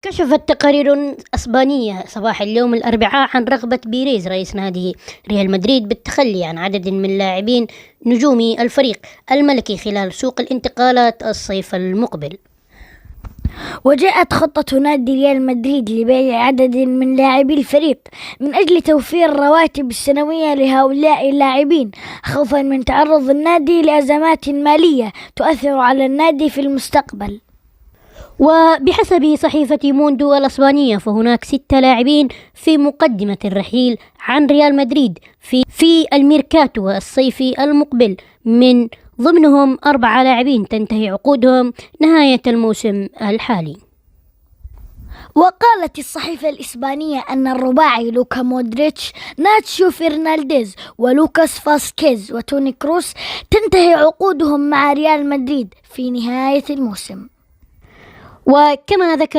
كشفت تقارير إسبانية صباح اليوم الأربعاء عن رغبة بيريز رئيس نادي ريال مدريد بالتخلي عن عدد من لاعبين نجوم الفريق الملكي خلال سوق الانتقالات الصيف المقبل. وجاءت خطة نادي ريال مدريد لبيع عدد من لاعبي الفريق من أجل توفير الرواتب السنوية لهؤلاء اللاعبين، خوفا من تعرض النادي لأزمات مالية تؤثر على النادي في المستقبل. وبحسب صحيفة موندو الإسبانية فهناك 6 لاعبين في مقدمة الرحيل عن ريال مدريد في الميركاتو الصيفي المقبل، من ضمنهم 4 لاعبين تنتهي عقودهم نهاية الموسم الحالي. وقالت الصحيفة الإسبانية أن الرباعي لوكا مودريتش، ناتشو فرنانديز، ولوكاس فاسكيز وتوني كروس تنتهي عقودهم مع ريال مدريد في نهاية الموسم. وكما ذكرت